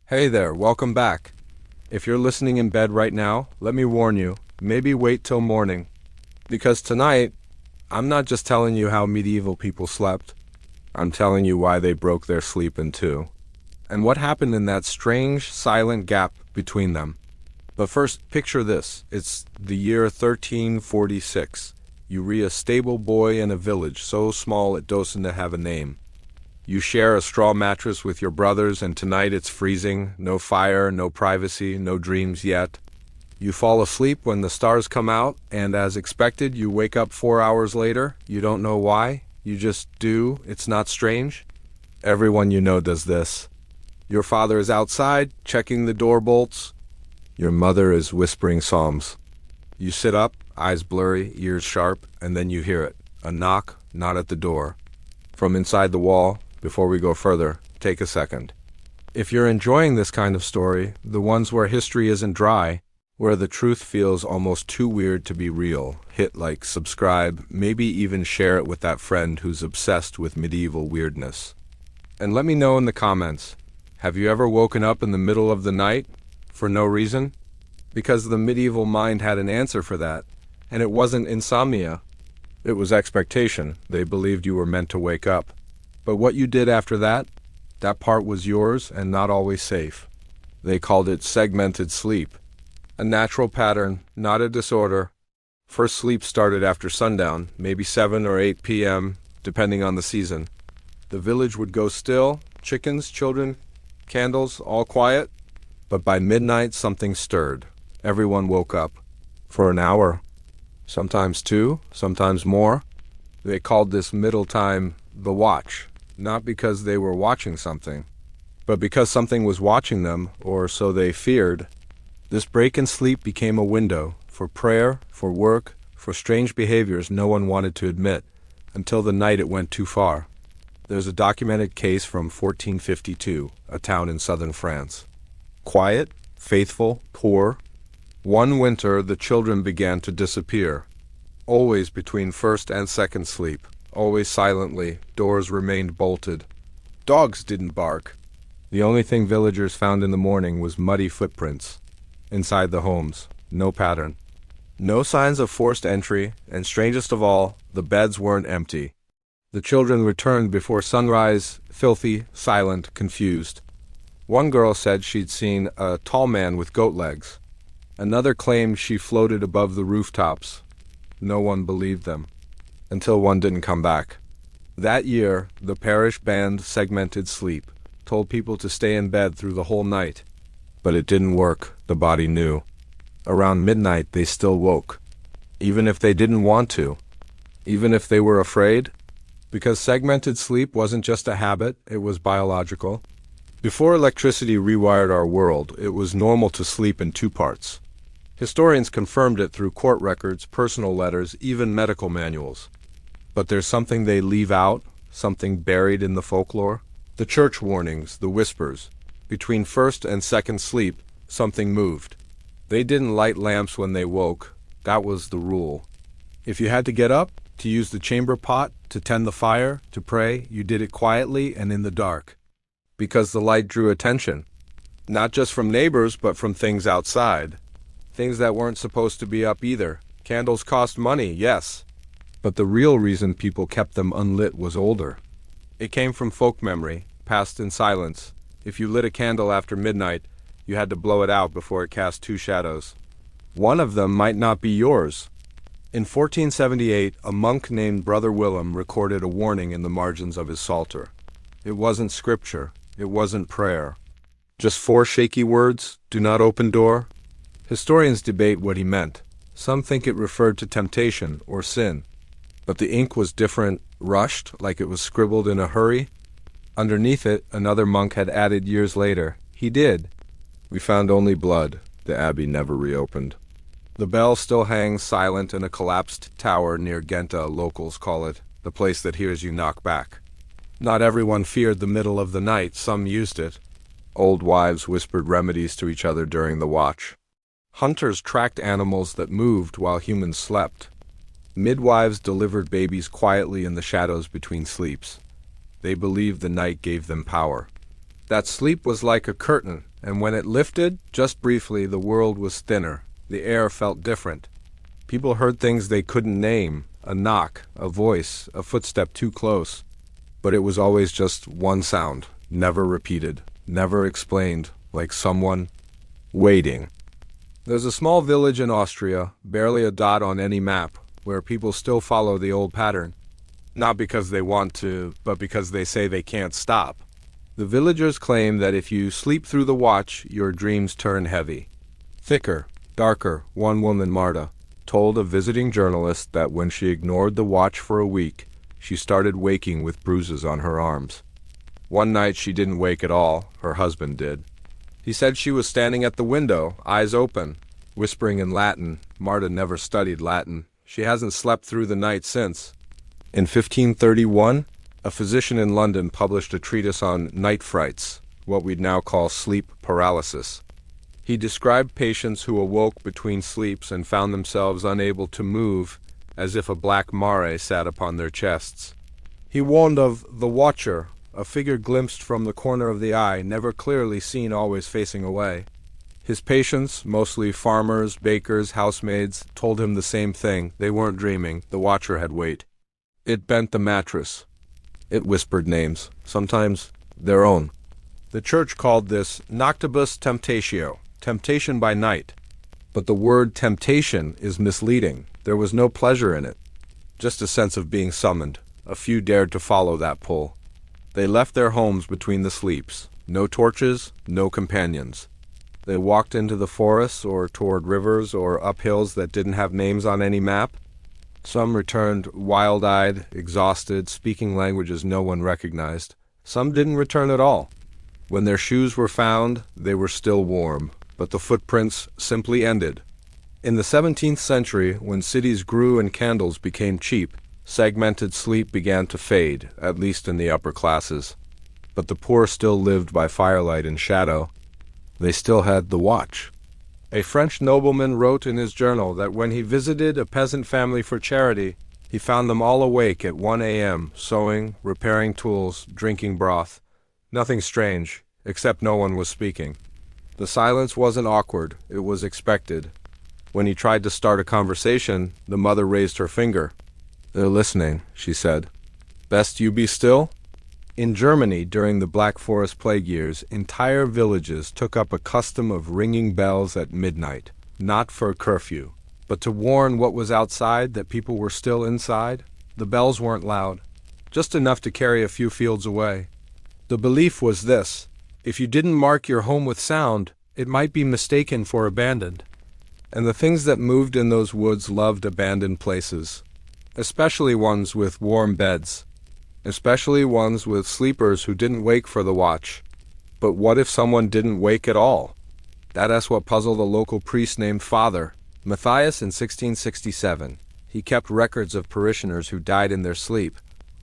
Hey there, welcome back. If you're listening in bed right now, let me warn you, maybe wait till morning. Because tonight, I'm not just telling you how medieval people slept, I'm telling you why they broke their sleep in two, and what happened in that strange, silent gap between them. But first, picture this. It's the year 1346. You re a stable boy in a village so small it doesn't have a name. You share a straw mattress with your brothers, and tonight it's freezing, no fire, no privacy, no dreams yet. You fall asleep when the stars come out, and as expected, you wake up 4 hours later. You don't know why, you just do. It's not strange. Everyone you know does this. Your father is outside, checking the door bolts. Your mother is whispering psalms. You sit up, eyes blurry, ears sharp, and then you hear it. A knock, not at the door. From inside the wall. Before we go further, take a second. If you're enjoying this kind of story, the ones where history isn't dry, where the truth feels almost too weird to be real, hit like, subscribe, maybe even share it with that friend who's obsessed with medieval weirdness. And let me know in the comments, have you ever woken up in the middle of the night for no reason? Because the medieval mind had an answer for that, and it wasn't insomnia. It was expectation. They believed you were meant to wake up. But what you did after that part was yours and not always safe. They called it segmented sleep. A natural pattern, not a disorder. First sleep started after sundown, maybe 7 or 8 p.m., depending on the season. The village would go still, chickens, children, candles, all quiet. But by midnight, something stirred. Everyone woke up. For an hour. Sometimes 2, sometimes more. They called this middle time the watch. Not because they were watching something, but because something was watching them, or so they feared. This break in sleep became a window for prayer, for work, for strange behaviors no one wanted to admit, until the night it went too far. There's a documented case from 1452, a town in southern France. Quiet, faithful, poor. One winter the children began to disappear, always between first and second sleep. Always silently, doors remained bolted. Dogs didn't bark. The only thing villagers found in the morning was muddy footprints. Inside the homes, no pattern. No signs of forced entry, and strangest of all, the beds weren't empty. The children returned before sunrise, filthy, silent, confused. One girl said she'd seen a tall man with goat legs. Another claimed she floated above the rooftops. No one believed them. Until one didn't come back. That year, the parish banned segmented sleep, told people to stay in bed through the whole night. But it didn't work, the body knew. Around midnight, they still woke. Even if they didn't want to. Even if they were afraid. Because segmented sleep wasn't just a habit, it was biological. Before electricity rewired our world, it was normal to sleep in 2 parts. Historians confirmed it through court records, personal letters, even medical manuals. But there's something they leave out, something buried in the folklore. The church warnings, the whispers. Between first and second sleep, something moved. They didn't light lamps when they woke. That was the rule. If you had to get up, to use the chamber pot, to tend the fire, to pray, you did it quietly and in the dark. Because the light drew attention. Not just from neighbors, but from things outside. Things that weren't supposed to be up either. Candles cost money, yes. But the real reason people kept them unlit was older. It came from folk memory, passed in silence. If you lit a candle after midnight, you had to blow it out before it cast 2 shadows. One of them might not be yours. In 1478, a monk named Brother Willem recorded a warning in the margins of his psalter. It wasn't scripture. It wasn't prayer. Just 4 shaky words, do not open door. Historians debate what he meant. Some think it referred to temptation or sin. But the ink was different, rushed, like it was scribbled in a hurry. Underneath it, another monk had added years later, he did. We found only blood. The abbey never reopened. The bell still hangs silent in a collapsed tower near Genta, locals call it, the place that hears you knock back. Not everyone feared the middle of the night, some used it. Old wives whispered remedies to each other during the watch. Hunters tracked animals that moved while humans slept. Midwives delivered babies quietly in the shadows between sleeps. They believed the night gave them power. That sleep was like a curtain, and when it lifted, just briefly, the world was thinner. The air felt different. People heard things they couldn't name, a knock, a voice, a footstep too close. But it was always just one sound, never repeated, never explained, like someone waiting. There's a small village in Austria, barely a dot on any map, where people still follow the old pattern. Not because they want to, but because they say they can't stop. The villagers claim that if you sleep through the watch, your dreams turn heavy. Thicker, darker, one woman, Marta, told a visiting journalist that when she ignored the watch for a week, she started waking with bruises on her arms. One night she didn't wake at all, her husband did. He said she was standing at the window, eyes open, whispering in Latin. Marta never studied Latin. She hasn't slept through the night since. In 1531, a physician in London published a treatise on night frights, what we'd now call sleep paralysis. He described patients who awoke between sleeps and found themselves unable to move, as if a black mare sat upon their chests. He warned of the watcher, a figure glimpsed from the corner of the eye, never clearly seen, always facing away. His patients, mostly farmers, bakers, housemaids, told him the same thing. They weren't dreaming. The watcher had weight. It bent the mattress. It whispered names, sometimes their own. The church called this noctibus temptatio, temptation by night. But the word temptation is misleading. There was no pleasure in it, just a sense of being summoned. A few dared to follow that pull. They left their homes between the sleeps. No torches, no companions. They walked into the forests or toward rivers or up hills that didn't have names on any map. Some returned wild-eyed, exhausted, speaking languages no one recognized. Some didn't return at all. When their shoes were found, they were still warm, but the footprints simply ended. In the 17th century, when cities grew and candles became cheap, segmented sleep began to fade, at least in the upper classes. But the poor still lived by firelight and shadow. They still had the watch. A French nobleman wrote in his journal that when he visited a peasant family for charity, he found them all awake at 1 a.m., sewing, repairing tools, drinking broth. Nothing strange, except no one was speaking. The silence wasn't awkward, it was expected. When he tried to start a conversation, the mother raised her finger. "They're listening," she said. "Best you be still?" In Germany, during the Black Forest plague years, entire villages took up a custom of ringing bells at midnight, not for a curfew, but to warn what was outside that people were still inside. The bells weren't loud, just enough to carry a few fields away. The belief was this: if you didn't mark your home with sound, it might be mistaken for abandoned. And the things that moved in those woods loved abandoned places, especially ones with warm beds. Especially ones with sleepers who didn't wake for the watch. But what if someone didn't wake at all? That's what puzzled a local priest named Father Matthias in 1667. He kept records of parishioners who died in their sleep.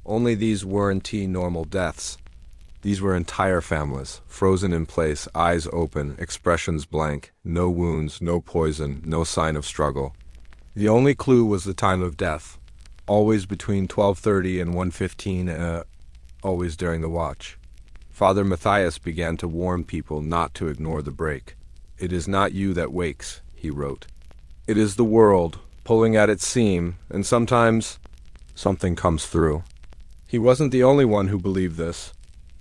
Only these weren't normal deaths. These were entire families, frozen in place, eyes open, expressions blank, no wounds, no poison, no sign of struggle. The only clue was the time of death. Always between 12:30 and 1:15, always during the watch. Father Matthias began to warn people not to ignore the break. "It is not you that wakes," he wrote. "It is the world, pulling at its seam, and sometimes something comes through." He wasn't the only one who believed this.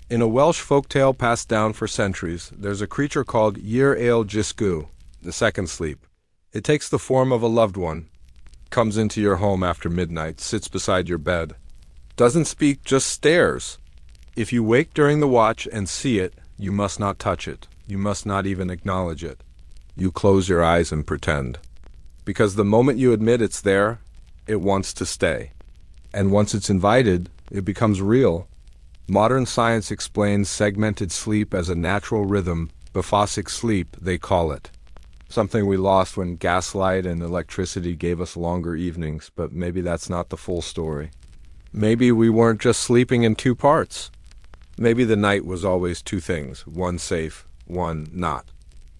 In a Welsh folktale passed down for centuries, there's a creature called Yr Ail Jysgu, the second sleep. It takes the form of a loved one. Comes into your home after midnight, sits beside your bed. Doesn't speak, just stares. If you wake during the watch and see it, you must not touch it. You must not even acknowledge it. You close your eyes and pretend. Because the moment you admit it's there, it wants to stay. And once it's invited, it becomes real. Modern science explains segmented sleep as a natural rhythm, biphasic sleep, they call it. Something we lost when gaslight and electricity gave us longer evenings, but maybe that's not the full story. Maybe we weren't just sleeping in two parts. Maybe the night was always two things, one safe, one not.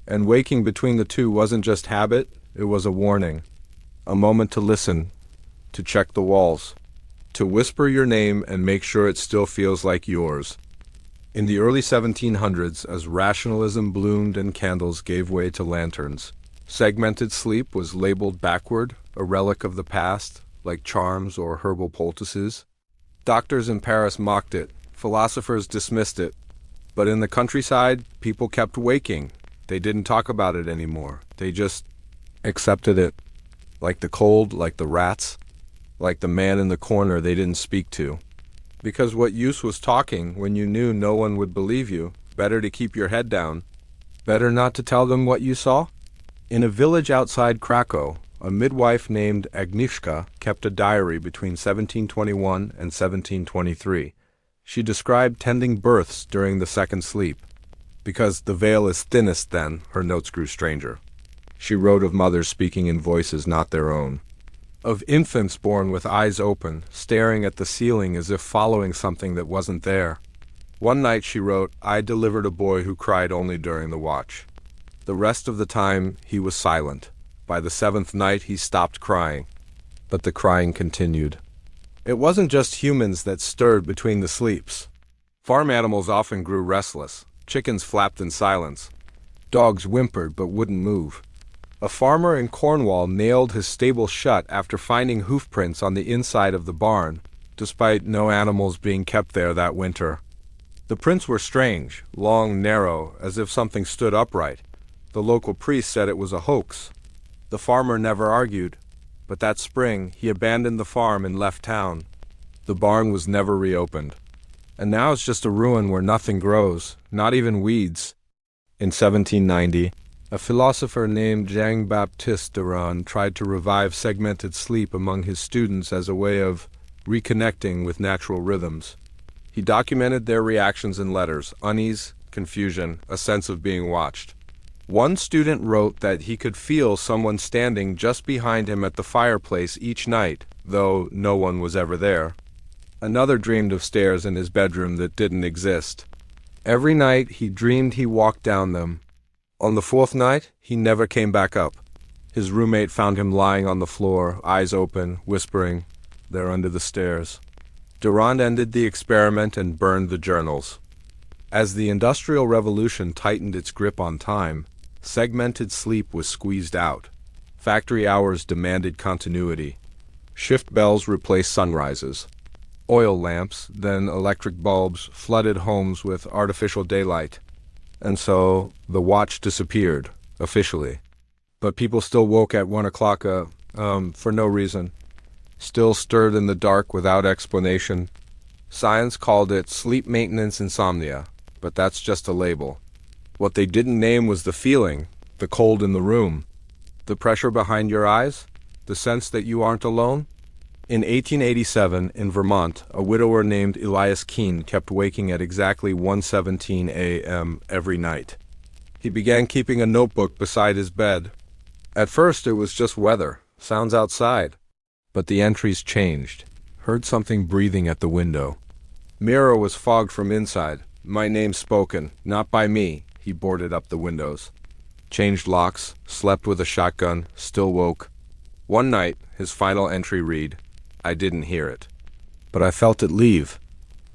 And waking between the two wasn't just habit, it was a warning. A moment to listen, to check the walls, to whisper your name and make sure it still feels like yours. In the early 1700s, as rationalism bloomed and candles gave way to lanterns, segmented sleep was labeled backward, a relic of the past, like charms or herbal poultices. Doctors in Paris mocked it, philosophers dismissed it, but in the countryside, people kept waking. They didn't talk about it anymore. They just accepted it, like the cold, like the rats, like the man in the corner they didn't speak to. Because what use was talking when you knew no one would believe you? Better to keep your head down. Better not to tell them what you saw? In a village outside Krakow, a midwife named Agnieszka kept a diary between 1721 and 1723. She described tending births during the second sleep. Because the veil is thinnest then, her notes grew stranger. She wrote of mothers speaking in voices not their own. Of infants born with eyes open, staring at the ceiling as if following something that wasn't there. One night she wrote, "I delivered a boy who cried only during the watch. The rest of the time he was silent. By the seventh night he stopped crying." But the crying continued. It wasn't just humans that stirred between the sleeps. Farm animals often grew restless. Chickens flapped in silence. Dogs whimpered but wouldn't move. A farmer in Cornwall nailed his stable shut after finding hoof prints on the inside of the barn, despite no animals being kept there that winter. The prints were strange, long, narrow, as if something stood upright. The local priest said it was a hoax. The farmer never argued, but that spring he abandoned the farm and left town. The barn was never reopened. And now it's just a ruin where nothing grows, not even weeds. In 1790, a philosopher named Jean-Baptiste Durand tried to revive segmented sleep among his students as a way of reconnecting with natural rhythms. He documented their reactions in letters: unease, confusion, a sense of being watched. One student wrote that he could feel someone standing just behind him at the fireplace each night, though no one was ever there. Another dreamed of stairs in his bedroom that didn't exist. Every night he dreamed he walked down them. On the fourth night, he never came back up. His roommate found him lying on the floor, eyes open, whispering, there under the stairs. Durand ended the experiment and burned the journals. As the Industrial Revolution tightened its grip on time, segmented sleep was squeezed out. Factory hours demanded continuity. Shift bells replaced sunrises. Oil lamps, then electric bulbs, flooded homes with artificial daylight. And so the watch disappeared, officially. But people still woke at 1 o'clock for no reason. Still stirred in the dark without explanation. Science called it sleep maintenance insomnia, but that's just a label. What they didn't name was the feeling, the cold in the room, the pressure behind your eyes, the sense that you aren't alone. In 1887, in Vermont, a widower named Elias Keene kept waking at exactly 1:17 a.m. every night. He began keeping a notebook beside his bed. At first, it was just weather, sounds outside. But the entries changed. Heard something breathing at the window. Mirror was fogged from inside. My name spoken, not by me. He boarded up the windows. Changed locks, slept with a shotgun, still woke. One night, his final entry read, I didn't hear it, but I felt it leave.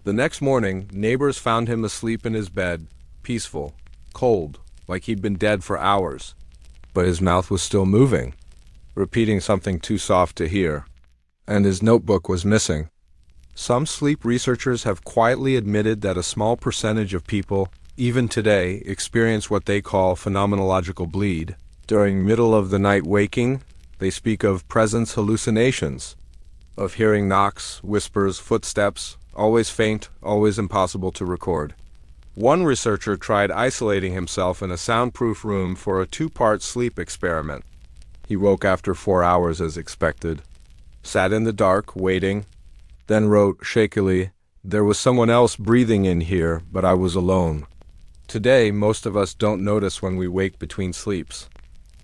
The next morning, neighbors found him asleep in his bed, peaceful, cold, like he'd been dead for hours. But his mouth was still moving, repeating something too soft to hear. And his notebook was missing. Some sleep researchers have quietly admitted that a small percentage of people, even today, experience what they call phenomenological bleed. During middle-of-the-night waking, they speak of presence hallucinations, of hearing knocks, whispers, footsteps, always faint, always impossible to record. One researcher tried isolating himself in a soundproof room for a 2-part sleep experiment. He woke after 4 hours as expected, sat in the dark, waiting, then wrote shakily, there was someone else breathing in here, but I was alone. Today, most of us don't notice when we wake between sleeps.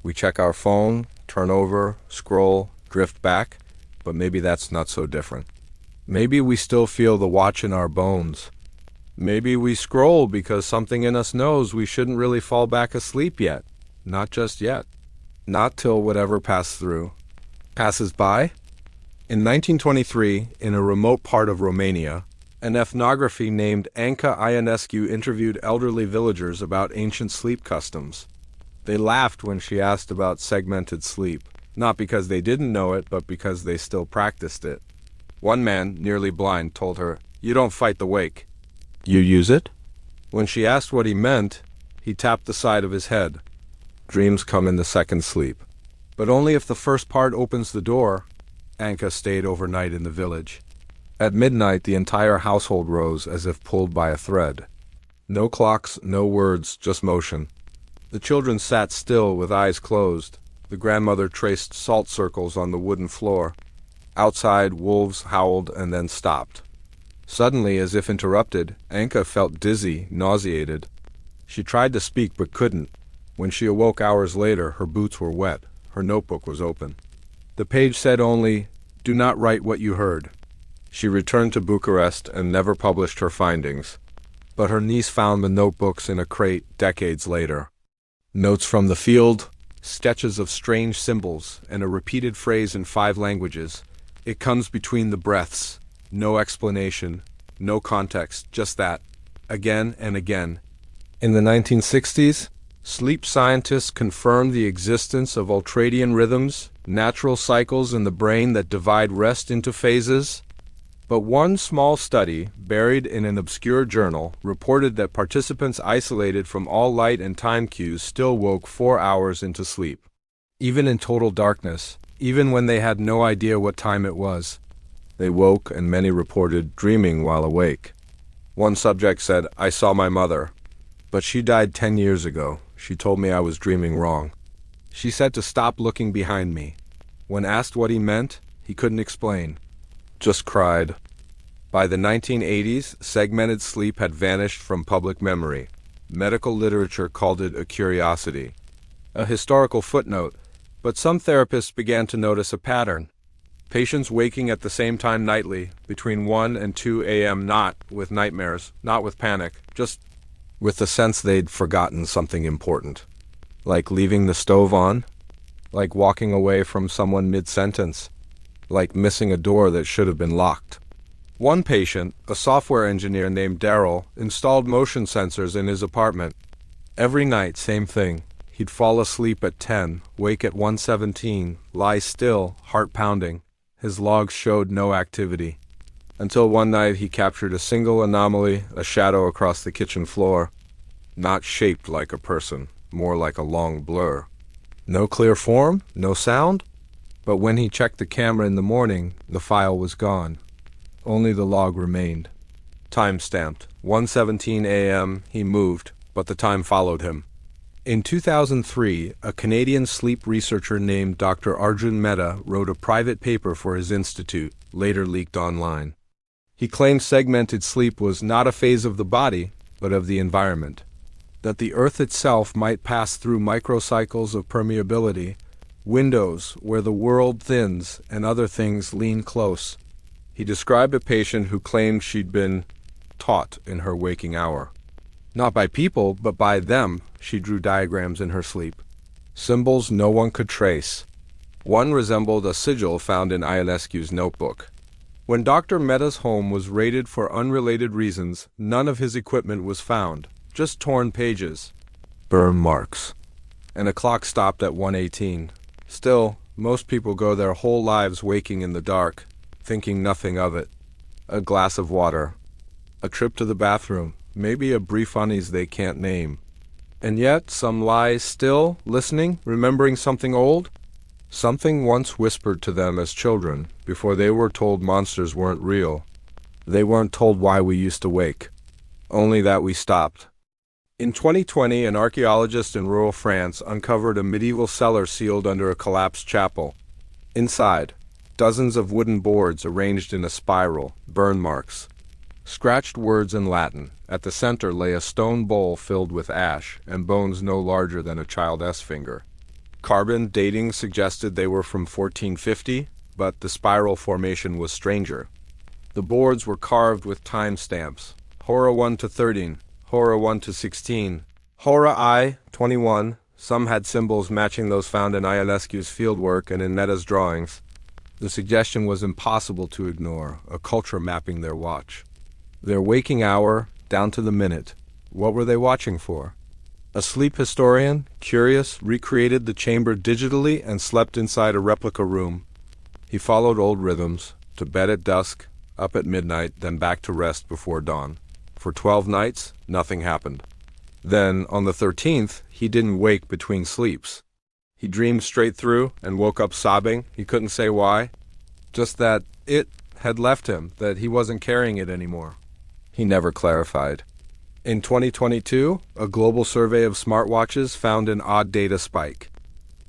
We check our phone, turn over, scroll, drift back, but maybe that's not so different. Maybe we still feel the watch in our bones. Maybe we scroll because something in us knows we shouldn't really fall back asleep yet. Not just yet. Not till whatever passes by. In 1923, in a remote part of Romania, An ethnography named Anca Ionescu interviewed elderly villagers about ancient sleep customs. They laughed when she asked about segmented sleep, not because they didn't know it, but because they still practiced it. One man, nearly blind, told her, "You don't fight the wake. You use it?" When she asked what he meant, he tapped the side of his head. Dreams come in the second sleep. But only if the first part opens the door. Anca stayed overnight in the village. At midnight, the entire household rose as if pulled by a thread. No clocks, no words, just motion. The children sat still with eyes closed. The grandmother traced salt circles on the wooden floor. Outside, wolves howled and then stopped. Suddenly, as if interrupted, Anca felt dizzy, nauseated. She tried to speak but couldn't. When she awoke hours later, her boots were wet. Her notebook was open. The page said only, "Do not write what you heard." She returned to Bucharest and never published her findings. But her niece found the notebooks in a crate decades later. Notes from the field, sketches of strange symbols, and a repeated phrase in 5 languages. It comes between the breaths. No explanation, no context, just that. Again and again. In the 1960s, sleep scientists confirmed the existence of ultradian rhythms, natural cycles in the brain that divide rest into phases. But one small study, buried in an obscure journal, reported that participants isolated from all light and time cues still woke 4 hours into sleep. Even in total darkness, even when they had no idea what time it was. They woke, and many reported dreaming while awake. One subject said, "I saw my mother, but she died 10 years ago. She told me I was dreaming wrong. She said to stop looking behind me. When asked what he meant, he couldn't explain. Just cried." By the 1980s, segmented sleep had vanished from public memory. Medical literature called it a curiosity, a historical footnote, but some therapists began to notice a pattern. Patients waking at the same time nightly, between 1 and 2 a.m., not with nightmares, not with panic, just with the sense they'd forgotten something important. Like leaving the stove on, like walking away from someone mid-sentence, like missing a door that should have been locked. One patient, a software engineer named Daryl, installed motion sensors in his apartment. Every night, same thing. He'd fall asleep at 10, wake at 1:17, lie still, heart pounding. His logs showed no activity. Until one night he captured a single anomaly, a shadow across the kitchen floor. Not shaped like a person, more like a long blur. No clear form, no sound. But when he checked the camera in the morning, the file was gone. Only the log remained. Time-stamped. 1:17 a.m. He moved, but the time followed him. In 2003, a Canadian sleep researcher named Dr. Arjun Mehta wrote a private paper for his institute, later leaked online. He claimed segmented sleep was not a phase of the body, but of the environment. That the Earth itself might pass through microcycles of permeability, windows where the world thins and other things lean close. He described a patient who claimed she'd been taught in her waking hour. Not by people, but by them, she drew diagrams in her sleep. Symbols no one could trace. One resembled a sigil found in Ionescu's notebook. When Dr. Mehta's home was raided for unrelated reasons, none of his equipment was found, just torn pages, burn marks, and a clock stopped at 1:18. Still, most people go their whole lives waking in the dark, thinking nothing of it. A glass of water, a trip to the bathroom, maybe a brief unease they can't name. And yet, some lie still, listening, remembering something old? Something once whispered to them as children, before they were told monsters weren't real. They weren't told why we used to wake, only that we stopped. In 2020, an archaeologist in rural France uncovered a medieval cellar sealed under a collapsed chapel. Inside, dozens of wooden boards arranged in a spiral, burn marks. Scratched words in Latin. At the center lay a stone bowl filled with ash and bones no larger than a child's finger. Carbon dating suggested they were from 1450, but the spiral formation was stranger. The boards were carved with time stamps. Hora 1 to 13, Hora 1 to 16, Hora I, 21. Some had symbols matching those found in Ionescu's fieldwork and in Mehta's drawings. The suggestion was impossible to ignore, a culture mapping their watch. Their waking hour, down to the minute. What were they watching for? A sleep historian, curious, recreated the chamber digitally and slept inside a replica room. He followed old rhythms, to bed at dusk, up at midnight, then back to rest before dawn. For 12 nights, nothing happened. Then, on the 13th, he didn't wake between sleeps. He dreamed straight through and woke up sobbing. He couldn't say why. Just that it had left him, that he wasn't carrying it anymore. He never clarified. In 2022, a global survey of smartwatches found an odd data spike.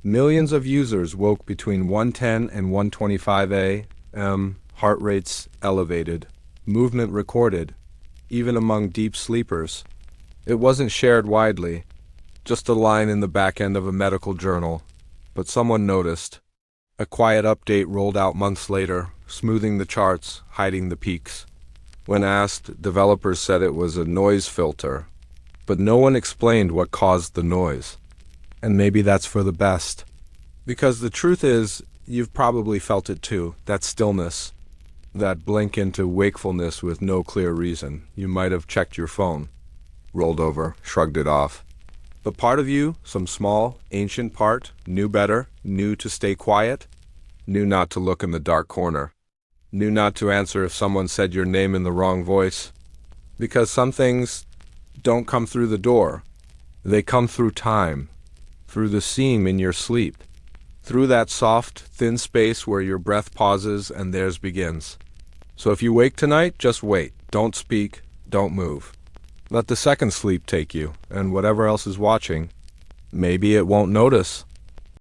Millions of users woke between 110 and 125 a.m., heart rates elevated, movement recorded, even among deep sleepers. It wasn't shared widely, just a line in the back end of a medical journal, but someone noticed. A quiet update rolled out months later, smoothing the charts, hiding the peaks. When asked, developers said it was a noise filter, but no one explained what caused the noise. And maybe that's for the best. Because the truth is, you've probably felt it too, that stillness, that blink into wakefulness with no clear reason. You might have checked your phone, rolled over, shrugged it off. But part of you, some small, ancient part, knew better, knew to stay quiet, knew not to look in the dark corner, knew not to answer if someone said your name in the wrong voice. Because some things don't come through the door. They come through time, through the seam in your sleep, through that soft, thin space where your breath pauses and theirs begins. So if you wake tonight, just wait. Don't speak, don't move. Let the second sleep take you, and whatever else is watching, maybe it won't notice.